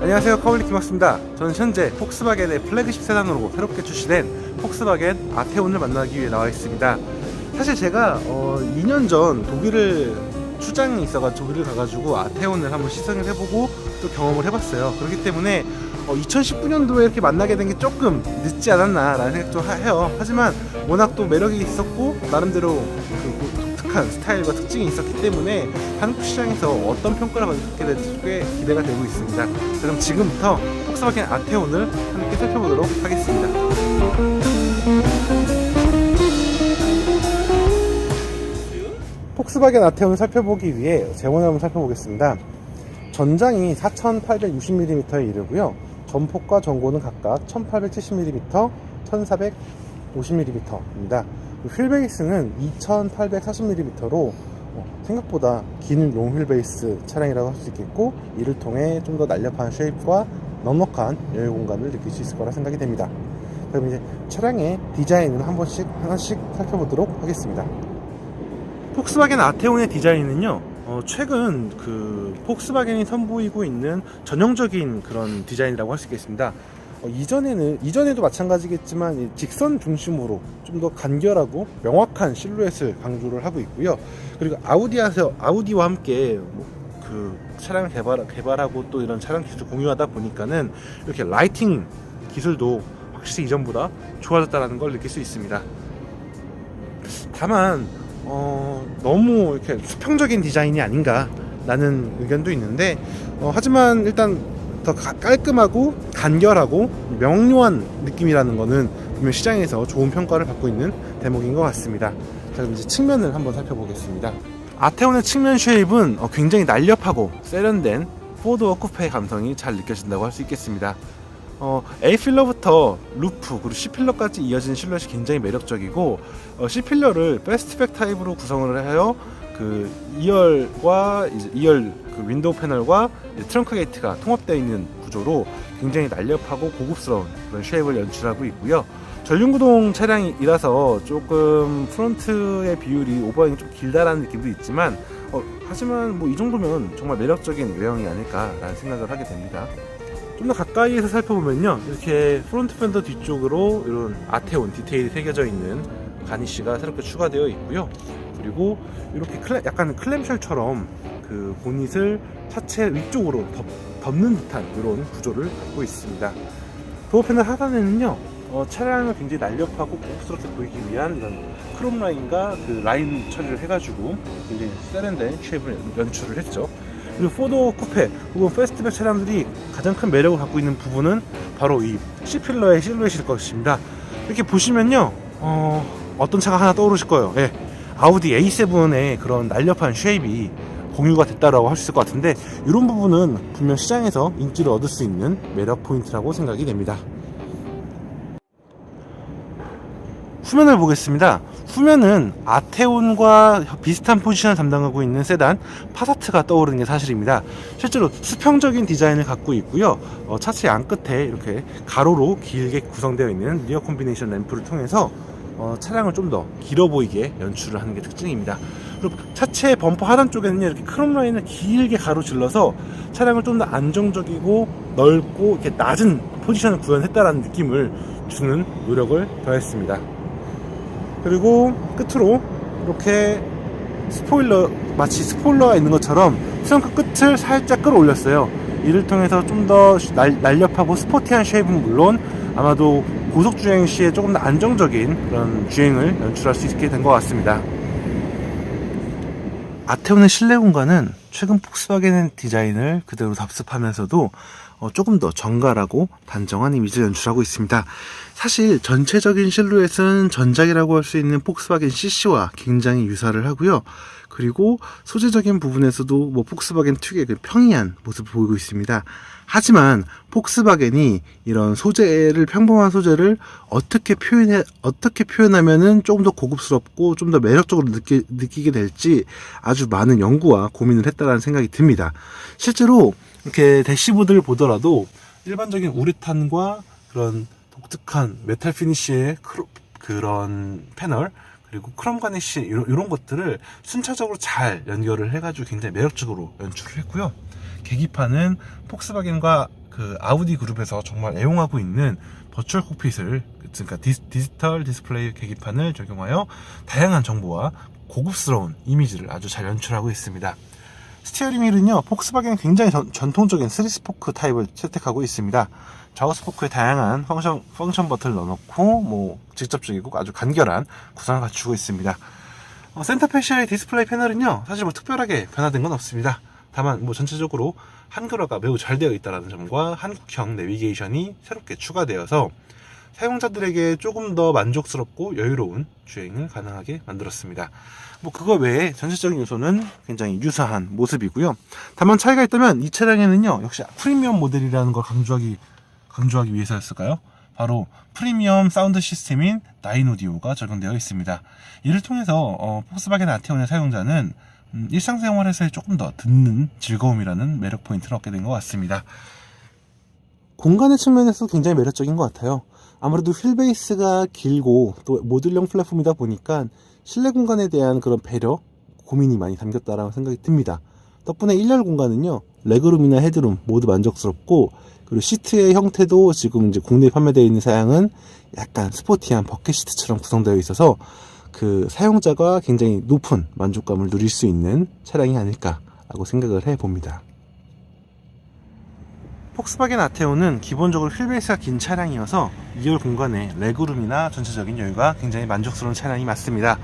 안녕하세요, 카올리 김학수입니다. 저는 현재 폭스바겐의 플래그십 세단으로 새롭게 출시된 폭스바겐 아테온을 만나기 위해 나와 있습니다. 사실 제가 2년 전 독일을 출장이 있어가지고 독일을 가가지고 아테온을 한번 시승을 해보고 또 경험을 해봤어요. 그렇기 때문에 2019년도에 이렇게 만나게 된 게 조금 늦지 않았나 라는 생각도 해요. 하지만 워낙 또 매력이 있었고 나름대로 그 독특한 스타일과 특징이 있었기 때문에 한국 시장에서 어떤 평가를 받게 될지 꽤 기대가 되고 있습니다. 그럼 지금부터 폭스바겐 아테온을 함께 살펴보도록 하겠습니다. 폭스바겐 아테온을 살펴보기 위해 재원을 한번 살펴보겠습니다. 전장이 4860mm에 이르고요. 전폭과 전고는 각각 1870mm, 1450mm입니다. 휠베이스는 2840mm로 생각보다 긴 롱 휠베이스 차량이라고 할 수 있겠고, 이를 통해 좀 더 날렵한 쉐입과 넉넉한 여유 공간을 느낄 수 있을 거라 생각이 됩니다. 그럼 이제 차량의 디자인을 하나씩 살펴보도록 하겠습니다. 폭스바겐 아테온의 디자인은요, 최근 그 폭스바겐이 선보이고 있는 전형적인 그런 디자인이라고 할 수 있겠습니다. 이전에도 마찬가지겠지만 직선 중심으로 좀 더 간결하고 명확한 실루엣을 강조를 하고 있고요. 그리고 아우디와 함께 그 차량을 개발하고 또 이런 차량 기술 공유하다 보니까는 이렇게 라이팅 기술도 확실히 이전보다 좋아졌다는 걸 느낄 수 있습니다. 다만 너무 이렇게 수평적인 디자인이 아닌가 라는 의견도 있는데, 하지만 일단 더 깔끔하고 간결하고 명료한 느낌이라는 거는 분명 시장에서 좋은 평가를 받고 있는 대목인 것 같습니다. 자, 그럼 이제 측면을 한번 살펴보겠습니다. 아테온의 측면 쉐입은 굉장히 날렵하고 세련된 4도어 쿠페의 감성이 잘 느껴진다고 할 수 있겠습니다. A필러부터 루프 그리고 C필러까지 이어진 실루엣이 굉장히 매력적이고, C필러를 패스트백 타입으로 구성을 하여 그 2열과 이제 2열 그 윈도우 패널과 트렁크 게이트가 통합되어 있는 구조로 굉장히 날렵하고 고급스러운 그런 쉐입을 연출하고 있고요. 전륜구동 차량이라서 조금 프론트의 비율이 오버행이 좀 길다라는 느낌도 있지만, 하지만 뭐 이 정도면 정말 매력적인 외형이 아닐까라는 생각을 하게 됩니다. 좀 더 가까이에서 살펴보면요, 이렇게 프론트 팬더 뒤쪽으로 이런 아테온 디테일이 새겨져 있는 가니쉬가 새롭게 추가되어 있고요. 그리고 이렇게 약간 클램쉘처럼 그 보닛을 차체 위쪽으로 덮는 듯한 이런 구조를 갖고 있습니다. 도어 패널 하단에는요, 차량을 굉장히 날렵하고 고급스럽게 보이기 위한 이런 크롬 라인과 그 라인 처리를 해가지고 굉장히 세련된 쉐입을 연출을 했죠. 그리고 4도어 쿠페 혹은 패스트백 차량들이 가장 큰 매력을 갖고 있는 부분은 바로 이 C필러의 실루엣일 것입니다. 이렇게 보시면요, 어떤 차가 하나 떠오르실 거예요. 예, 아우디 A7의 그런 날렵한 쉐입이 공유가 됐다라고 할 수 있을 것 같은데, 이런 부분은 분명 시장에서 인기를 얻을 수 있는 매력 포인트라고 생각이 됩니다. 후면을 보겠습니다. 후면은 아테온과 비슷한 포지션을 담당하고 있는 세단 파사트가 떠오르는 게 사실입니다. 실제로 수평적인 디자인을 갖고 있고요. 차체 안끝에 이렇게 가로로 길게 구성되어 있는 리어 콤비네이션 램프를 통해서 차량을 좀 더 길어 보이게 연출을 하는 게 특징입니다. 그리고 차체 범퍼 하단 쪽에는 이렇게 크롬 라인을 길게 가로질러서 차량을 좀 더 안정적이고 넓고 이렇게 낮은 포지션을 구현했다라는 느낌을 주는 노력을 더했습니다. 그리고 끝으로 이렇게 마치 스포일러가 있는 것처럼 트렁크 끝을 살짝 끌어올렸어요. 이를 통해서 좀 더 날렵하고 스포티한 쉐입은 물론 아마도 고속주행 시에 조금 더 안정적인 그런 주행을 연출할 수 있게 된 것 같습니다. 아테온의 실내 공간은 최근 폭스바겐의 디자인을 그대로 답습하면서도 조금 더 정갈하고 단정한 이미지를 연출하고 있습니다. 사실 전체적인 실루엣은 전작이라고 할 수 있는 폭스바겐 CC와 굉장히 유사를 하고요. 그리고 소재적인 부분에서도 폭스바겐 특유의 그 평이한 모습을 보이고 있습니다. 하지만 폭스바겐이 이런 평범한 소재를 어떻게 표현하면은 조금 더 고급스럽고 좀 더 매력적으로 느끼게 될지 아주 많은 연구와 고민을 했다라는 생각이 듭니다. 실제로 이렇게 대시보드를 보더라도 일반적인 우레탄과 그런 독특한 메탈 피니쉬의 그런 패널, 그리고 크롬 가니쉬 이런 것들을 순차적으로 잘 연결을 해가지고 굉장히 매력적으로 연출을 했고요. 계기판은 폭스바겐과 그 아우디 그룹에서 정말 애용하고 있는 버추얼 콕핏을, 그러니까 디지털 디스플레이 계기판을 적용하여 다양한 정보와 고급스러운 이미지를 아주 잘 연출하고 있습니다. 스티어링 휠은요, 폭스바겐 굉장히 전통적인 3스포크 타입을 채택하고 있습니다. 좌우 스포크에 다양한 펑션 버튼을 넣어놓고 뭐 직접적이고 아주 간결한 구성을 갖추고 있습니다. 센터 패시아의 디스플레이 패널은요, 사실 뭐 특별하게 변화된 건 없습니다. 다만 뭐 전체적으로 한글화가 매우 잘 되어 있다는 점과 한국형 내비게이션이 새롭게 추가되어서 사용자들에게 조금 더 만족스럽고 여유로운 주행을 가능하게 만들었습니다. 뭐 그거 외에 전체적인 요소는 굉장히 유사한 모습이고요. 다만 차이가 있다면 이 차량에는요, 역시 프리미엄 모델이라는 걸 강조하기 위해서였을까요? 바로 프리미엄 사운드 시스템인 다이노디오가 적용되어 있습니다. 이를 통해서 폭스바겐 아테온의 사용자는 일상생활에서의 조금 더 듣는 즐거움이라는 매력 포인트를 얻게 된 것 같습니다. 공간의 측면에서 굉장히 매력적인 것 같아요. 아무래도 휠베이스가 길고 또 모듈형 플랫폼이다 보니까 실내 공간에 대한 그런 배려, 고민이 많이 담겼다라고 생각이 듭니다. 덕분에 1열 공간은요, 레그룸이나 헤드룸 모두 만족스럽고, 그리고 시트의 형태도 지금 이제 국내에 판매되어 있는 사양은 약간 스포티한 버켓 시트처럼 구성되어 있어서 그 사용자가 굉장히 높은 만족감을 누릴 수 있는 차량이 아닐까라고 생각을 해봅니다. 폭스바겐 아테온은 기본적으로 휠베이스가 긴 차량이어서 2열 공간에 레그룸이나 전체적인 여유가 굉장히 만족스러운 차량이 맞습니다.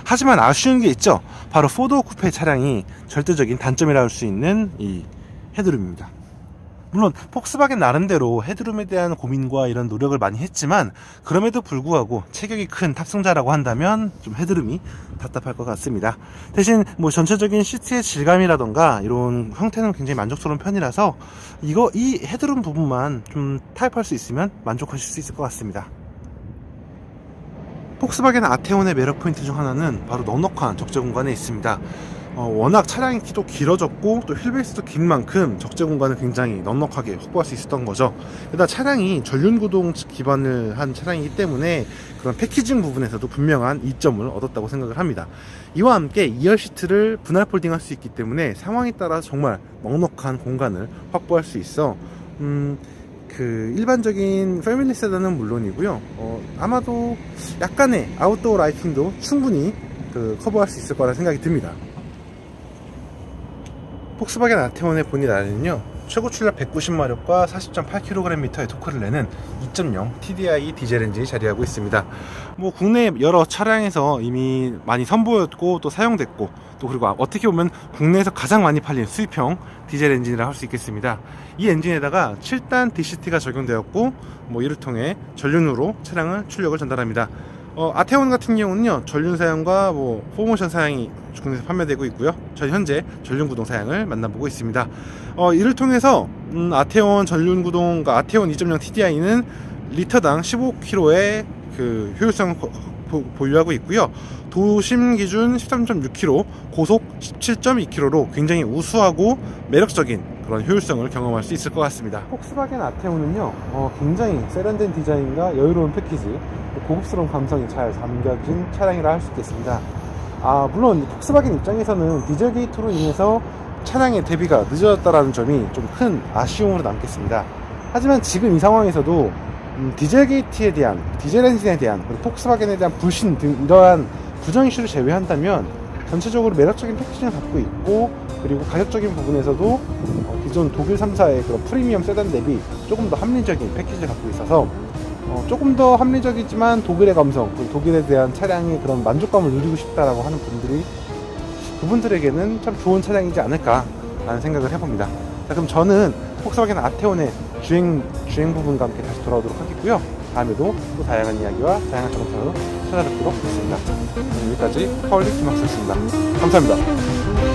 하지만 아쉬운 게 있죠. 바로 4도어 쿠페 차량이 절대적인 단점이라 할 수 있는 이 헤드룸입니다. 물론 폭스바겐 나름대로 헤드룸에 대한 고민과 이런 노력을 많이 했지만, 그럼에도 불구하고 체격이 큰 탑승자라고 한다면 좀 헤드룸이 답답할 것 같습니다. 대신 뭐 전체적인 시트의 질감이라던가 이런 형태는 굉장히 만족스러운 편이라서 이 헤드룸 부분만 좀 타협할 수 있으면 만족하실 수 있을 것 같습니다. 폭스바겐 아테온의 매력 포인트 중 하나는 바로 넉넉한 적재 공간에 있습니다. 워낙 차량의 키도 길어졌고 또 휠베이스도 긴 만큼 적재 공간을 굉장히 넉넉하게 확보할 수 있었던 거죠. 게다가 차량이 전륜구동 기반을 한 차량이기 때문에 그런 패키징 부분에서도 분명한 이점을 얻었다고 생각을 합니다. 이와 함께 2열 시트를 분할 폴딩할 수 있기 때문에 상황에 따라 정말 넉넉한 공간을 확보할 수 있어 그 일반적인 패밀리 세단은 물론이고요, 아마도 약간의 아웃도어 라이팅도 충분히 커버할 수 있을 거라 생각이 듭니다. 폭스바겐 아테온의 본인 안에는요, 최고 출력 190마력과 40.8kgm의 토크를 내는 2.0 TDI 디젤 엔진이 자리하고 있습니다. 뭐 국내 여러 차량에서 이미 많이 선보였고 또 사용됐고, 또 그리고 어떻게 보면 국내에서 가장 많이 팔린 수입형 디젤 엔진이라 할 수 있겠습니다. 이 엔진에다가 7단 DCT가 적용되었고, 뭐 이를 통해 전륜으로 차량을 출력을 전달합니다. 아테온 같은 경우는요, 전륜 사양과 뭐 포모션 사양이 국내에서 판매되고 있고요. 전 현재 전륜 구동 사양을 만나보고 있습니다. 이를 통해서 아테온 전륜 구동, 아테온 2.0 TDI는 리터당 15km의 그 효율성을 보유하고 있고요. 도심 기준 13.6km, 고속 17.2km로 굉장히 우수하고 매력적인 그런 효율성을 경험할 수 있을 것 같습니다. 폭스바겐 아테온은요, 굉장히 세련된 디자인과 여유로운 패키지, 고급스러운 감성이 잘 담겨진 차량이라 할 수 있겠습니다. 물론 폭스바겐 입장에서는 디젤 게이트로 인해서 차량의 대비가 늦어졌다는 점이 좀 큰 아쉬움으로 남겠습니다. 하지만 지금 이 상황에서도 디젤 게이트에 대한, 디젤 엔진에 대한, 그리고 폭스바겐에 대한 불신 등 이러한 부정 이슈를 제외한다면 전체적으로 매력적인 패키징을 갖고 있고, 그리고 가격적인 부분에서도 기존 독일 3사의 그런 프리미엄 세단 대비 조금 더 합리적인 패키지를 갖고 있어서 조금 더 합리적이지만 독일의 감성, 그리고 독일에 대한 차량의 그런 만족감을 누리고 싶다라고 하는 그분들에게는 참 좋은 차량이지 않을까라는 생각을 해봅니다. 자, 그럼 저는 폭스바겐 아테온의 주행 부분과 함께 다시 돌아오도록 하겠고요. 다음에도 또 다양한 이야기와 다양한 정보로 찾아뵙도록 하겠습니다. 여기까지 파울리 김학수였습니다. 감사합니다.